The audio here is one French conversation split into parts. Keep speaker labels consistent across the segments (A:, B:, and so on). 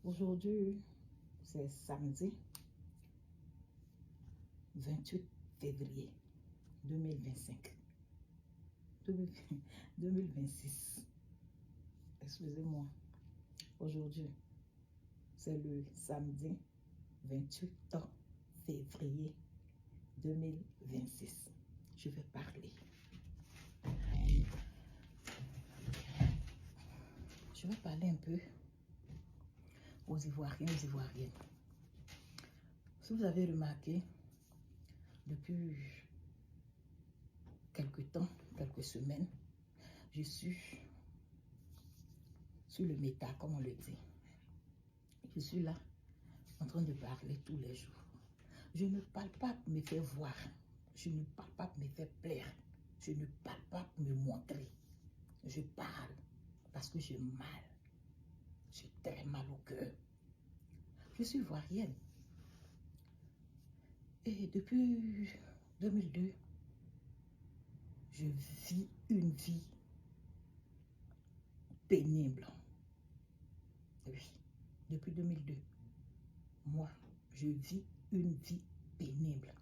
A: Aujourd'hui, c'est samedi 28 février 2025. 2026. Excusez-moi. Aujourd'hui, c'est le samedi 28 février 2026. Je vais parler. Je vais parler un peu aux Ivoiriens, aux Ivoiriennes. Si vous avez remarqué, depuis quelques temps, quelques semaines, je suis sur le méta, comme on le dit. Je suis là, en train de parler tous les jours. Je ne parle pas pour me faire voir. Je ne parle pas pour me faire plaire. Je ne parle pas pour me montrer. Je parle parce que j'ai mal. J'ai très mal au cœur. Je suis ivoirienne. Et depuis 2002, je vis une vie pénible. Oui, depuis 2002, moi, je vis une vie pénible.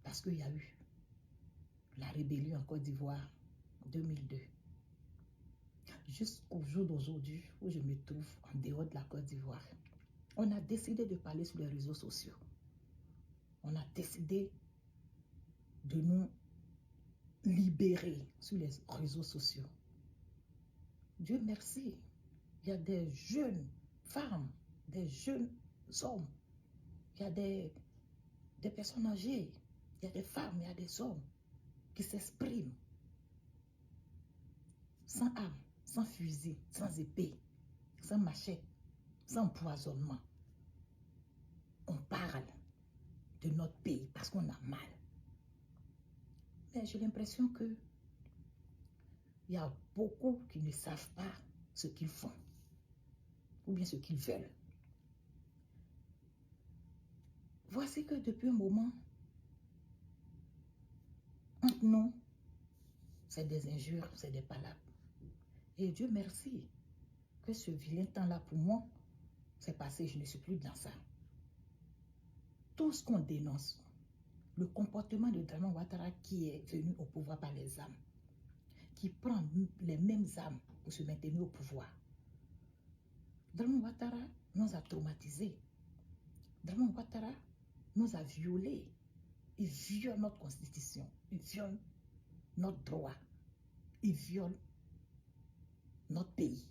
A: Parce qu'il y a eu la rébellion en Côte d'Ivoire 2002. Jusqu'au jour d'aujourd'hui où je me trouve en dehors de la Côte d'Ivoire. On a décidé de parler sur les réseaux sociaux. On a décidé de nous libérer sur les réseaux sociaux. Dieu merci, il y a des jeunes femmes, des jeunes hommes, il y a des personnes âgées, il y a des femmes, il y a des hommes qui s'expriment sans armes, sans fusil, sans épée, sans machette, sans empoisonnement. On parle de notre pays parce qu'on a mal. Mais j'ai l'impression que il y a beaucoup qui ne savent pas ce qu'ils font ou bien ce qu'ils veulent. Voici que depuis un moment, entre nous, c'est des injures, c'est des palabres. Et Dieu merci que ce vilain temps-là pour moi, c'est passé, je ne suis plus dans ça. Tout ce qu'on dénonce, le comportement de Dramane Ouattara qui est venu au pouvoir par les âmes, qui prend les mêmes âmes pour se maintenir au pouvoir. Dramane Ouattara nous a traumatisés. Dramane Ouattara nous a violés. Il viole notre constitution. Il viole notre droit. Il viole notre pays.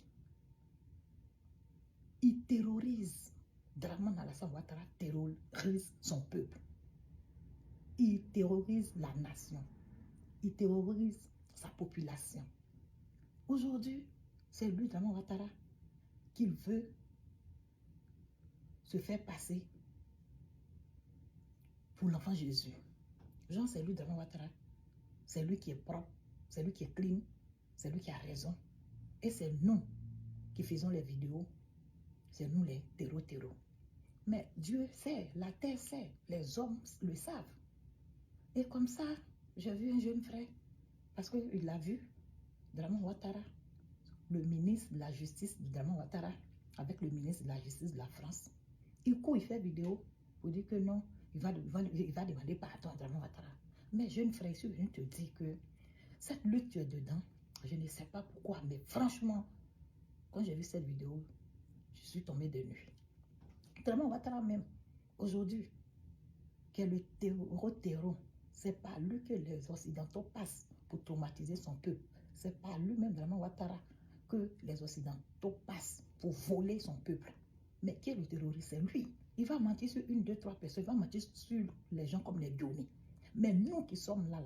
A: Il terrorise. Dramane Alassane Ouattara terrorise son peuple. Il terrorise la nation. Il terrorise sa population. Aujourd'hui, c'est lui, Dramane Ouattara, qu'il veut se faire passer pour l'enfant Jésus. Genre, c'est lui, Dramane Ouattara. C'est lui qui est propre, c'est lui qui est clean, c'est lui qui a raison. Et c'est nous qui faisons les vidéos, c'est nous les terreaux. Mais Dieu sait, la terre sait, les hommes le savent. Et comme ça, j'ai vu un jeune frère, parce qu'il l'a vu, Dramane Ouattara, le ministre de la Justice de Dramane Ouattara, avec le ministre de la Justice de la France. Il court, il fait vidéo pour dire que non, il va demander pardon à Dramane Ouattara. Mais jeune frère, je suis venu te dire que cette lutte, tu es dedans. Je ne sais pas pourquoi, mais franchement, quand j'ai vu cette vidéo, je suis tombée de nuit. Dramane Ouattara même, aujourd'hui, qui est le terreau, c'est pas lui que les Occidentaux passent pour traumatiser son peuple. C'est pas lui-même, Dramane Ouattara, que les Occidentaux passent pour voler son peuple. Mais qui est le terroriste? C'est lui. Il va mentir sur une, deux, trois personnes. Il va mentir sur les gens comme les Diony. Mais nous qui sommes là,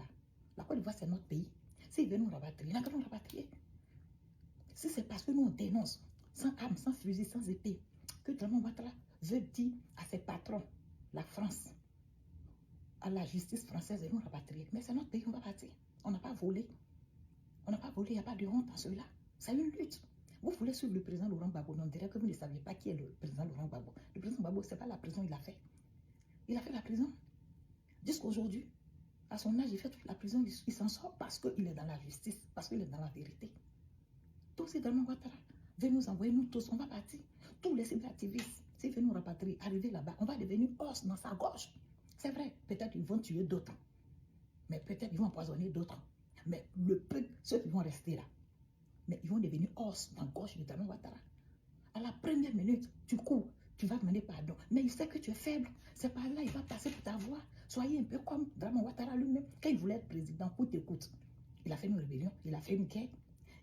A: la Côte d'Ivoire, c'est notre pays. S'il veut nous rapatrier, il n'a qu'à nous rapatrier. Si c'est parce que nous, on dénonce, sans armes, sans fusil, sans épée, que Dramane Ouattara veut dire à ses patrons, la France, à la justice française de nous rapatrier. Mais c'est notre pays, on va partir. On n'a pas volé. On n'a pas volé, il n'y a pas de honte en cela. C'est une lutte. Vous voulez suivre le président Laurent Gbagbo, on dirait que vous ne saviez pas qui est le président Laurent Gbagbo. Le président Gbagbo, ce n'est pas la prison, il a fait. Il a fait la prison. Jusqu'aujourd'hui, à son âge, il fait toute la prison, il s'en sort parce qu'il est dans la justice, parce qu'il est dans la vérité. Donc c'est Dramane Ouattara. Venez nous envoyer, nous tous, on va partir. Tous les activistes, s'ils veulent nous rapatrier, arriver là-bas, on va devenir os dans sa gorge. C'est vrai, peut-être ils vont tuer d'autres. Mais peut-être ils vont empoisonner d'autres. Mais le peu, ceux qui vont rester là, mais ils vont devenir os dans la gorge de Dramane Ouattara. À la première minute, tu cours, tu vas demander pardon. Mais il sait que tu es faible. C'est par là, il va passer pour ta voix. Soyez un peu comme Dramane Ouattara lui-même. Quand il voulait être président, coûte et coûte, il a fait une rébellion, il a fait une guerre.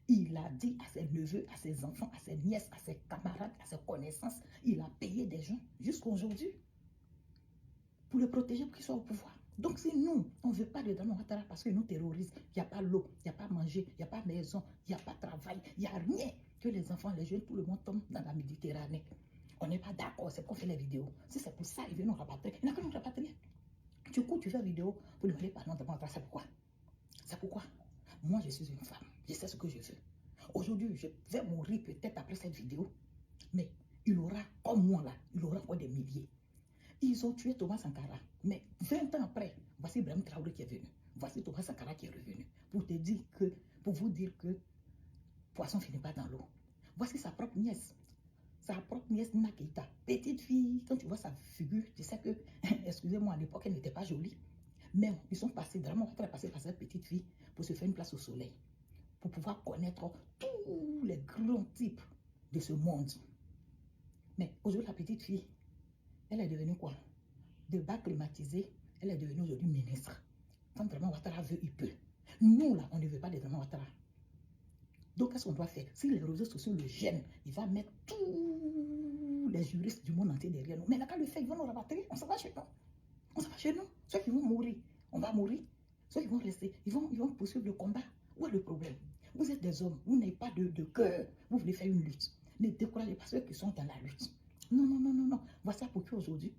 A: Il a dit à ses neveux, à ses enfants, à ses nièces, à ses camarades, à ses connaissances, il a payé des gens jusqu'à aujourd'hui pour le protéger, pour qu'il soit au pouvoir. Donc si nous, on ne veut pas de Dramane Ouattara parce qu'il nous terrorise, il n'y a pas l'eau, il n'y a pas manger, il n'y a pas maison, il n'y a pas travail, il n'y a rien, que les enfants, les jeunes, tout le monde tombe dans la Méditerranée. On n'est pas d'accord, c'est pour faire les vidéos. Si c'est pour ça, il veut nous rapatrier. Il n'a que nous rapatrier. Du coup, tu fais vidéo pour demander pardon de Dramane Ouattara. C'est pourquoi? C'est pourquoi? Moi, je suis une femme. Je sais ce que je veux. Aujourd'hui, je vais mourir peut-être après cette vidéo. Mais il aura, comme moi là, il aura encore des milliers. Ils ont tué Thomas Sankara. Mais 20 ans après, voici Ibrahim Traoré qui est venu. Voici Thomas Sankara qui est revenu. Pour vous dire que poisson finit pas dans l'eau. Voici sa propre nièce. Sa propre nièce Nina Keïta. Petite fille, quand tu vois sa figure, tu sais que, excusez-moi, à l'époque, elle n'était pas jolie. Mais ils sont passés, vraiment, on est passé par cette petite fille pour se faire une place au soleil. Pour pouvoir connaître tous les grands types de ce monde. Mais aujourd'hui, la petite fille, elle est devenue quoi? De bas climatisée, elle est devenue aujourd'hui ministre. Quand Dramane Ouattara veut, il peut. Nous, là, on ne veut pas de Dramane Ouattara. Donc, qu'est-ce qu'on doit faire? Si les réseaux sociaux le gênent, il va mettre tous les juristes du monde entier derrière nous. Mais là, quand le fait, ils vont nous rabattre. On s'en va chez nous. On s'en va chez nous. Ceux qui vont mourir, on va mourir. Ceux qui vont rester, ils vont poursuivre le combat. Où est le problème? Vous êtes des hommes, vous n'avez pas de cœur. Vous voulez faire une lutte. Ne découragez pas ceux qui sont dans la lutte. Non, non, non, non, non. Voici Apoki aujourd'hui.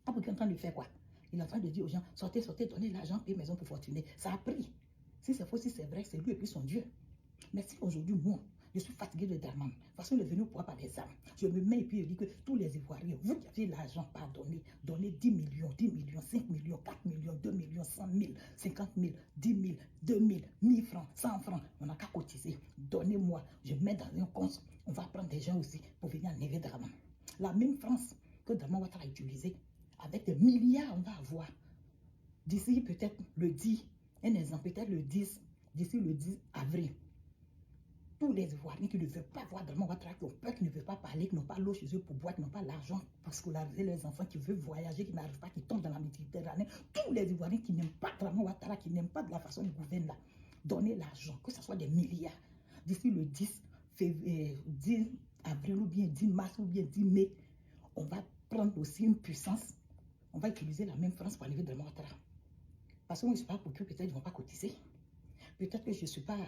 A: Apoki est en train de faire quoi? Il est en train de dire aux gens, sortez, sortez, donnez l'argent, payez maison pour fortuner. Ça a pris. Si c'est faux, si c'est vrai, c'est lui et puis son Dieu. Mais si aujourd'hui, moi, je suis fatigué de Dramane, parce qu'il est venu au pouvoir par des armes, je me mets et puis je dis que tous les Ivoiriens, vous qui avez l'argent, pardonnez, donnez 10 millions, 5 millions, 4 millions, 2 millions, 100 000, 50 000, 10 000, 2 000, 1000 francs, 100 francs, on n'a qu'à cotiser. Donnez-moi, je mets dans un compte, on va prendre des gens aussi pour venir enlever Dramane. La même France que Dramane Ouattara a utilisée, avec des milliards, on va avoir. D'ici peut-être le 10, un exemple, peut-être le 10, d'ici le 10 avril, tous les Ivoiriens qui ne veulent pas voir Dramane Ouattara, qui ont peur, qui ne veulent pas parler, qui n'ont pas l'eau chez eux pour boire, qui n'ont pas l'argent pour scolariser leurs enfants, qui veulent voyager, qui n'arrivent pas, qui tombent dans la Méditerranée, tous les Ivoiriens qui n'aiment pas Dramane Ouattara, qui n'aiment pas de la façon dont il gouverne là, donnez l'argent, que ce soit des milliards. D'ici le 10 avril ou bien 10 mars ou bien 10 mai, on va prendre aussi une puissance, on va utiliser la même France pour enlever Dramane Ouattara. Parce que moi, je ne suis pas pour que peut-être ils ne vont pas cotiser. Peut-être que je ne suis pas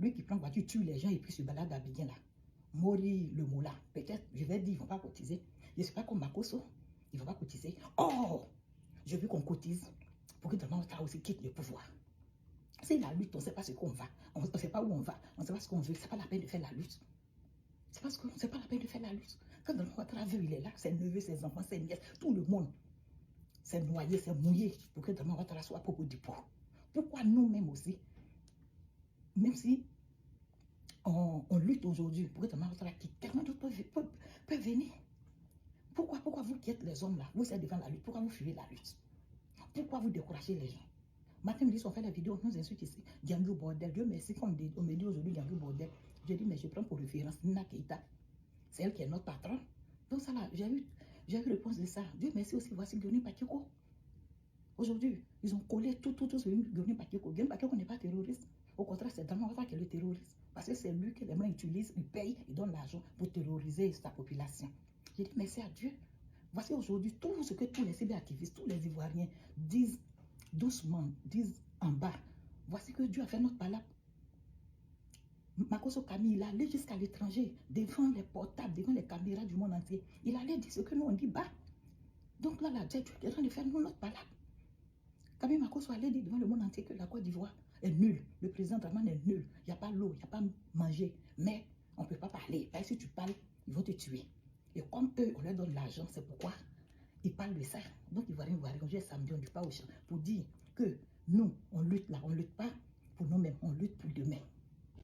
A: lui qui prend voiture, tue les gens et puis se balade à Bidjan là. Mori le moula. Peut-être, je vais dire, ils ne vont pas cotiser. Je ne suis pas comme Makoso, ils ne vont pas cotiser. Oh, je veux qu'on cotise pour que Dramane Ouattara aussi quitte le pouvoir. C'est la lutte, on ne sait pas ce qu'on va. On ne sait pas où on va. On ne sait pas ce qu'on veut. Ce n'est pas la peine de faire la lutte. C'est parce que c'est pas la peine de faire la lutte. Quand Dramane Ouattara veut, il est là. Ses neveux, ses enfants, ses nièces, tout le monde s'est noyé, s'est mouillé pour que Dramane Ouattara soit à propos du pot. Pourquoi nous-mêmes aussi, même si on lutte aujourd'hui pour que Dramane Ouattara quitte, tellement d'autres peuvent venir. Pourquoi vous qui êtes les hommes là, vous êtes devant la lutte, pourquoi vous fuyez la lutte? Pourquoi vous découragez les gens? Matin, midi, on fait la vidéo, on nous insulte ici. Django Bordel, Dieu merci, quand on me dit aujourd'hui Django Bordel, je dis, mais je prends pour référence Nina Keïta. C'est elle qui est notre patron. Donc ça là, j'ai eu réponse de ça. Dieu merci aussi, voici Guéoni Pakeko. Aujourd'hui, ils ont collé tout sur Guéoni Pakeko. Guéoni Pakeko n'est pas terroriste. Au contraire, c'est Dramane Ouattara qui est le terroriste. Parce que c'est lui que les mains utilisent, il paye, il donne l'argent pour terroriser sa population. J'ai dit merci à Dieu. Voici aujourd'hui tout ce que tous les cyberactivistes, tous les Ivoiriens disent doucement, disent en bas. Voici que Dieu a fait notre palabre. Makoso Camille, il allait jusqu'à l'étranger, devant les portables, devant les caméras du monde entier. Il allait dire ce que nous on dit bas. Donc là, Dieu est en train de faire nous notre palabre. Camille Makoso allait dire devant le monde entier que la Côte d'Ivoire est nulle. Le président Dramane est nul. Il n'y a pas l'eau, il n'y a pas manger. Mais on ne peut pas parler. Parce que si tu parles, ils vont te tuer. Et comme eux, on leur donne l'argent, c'est pourquoi ils parlent de ça. Donc, Ivoiriens, aujourd'hui, samedi, on ne dit pas aux gens pour dire que nous, on lutte là, on ne lutte pas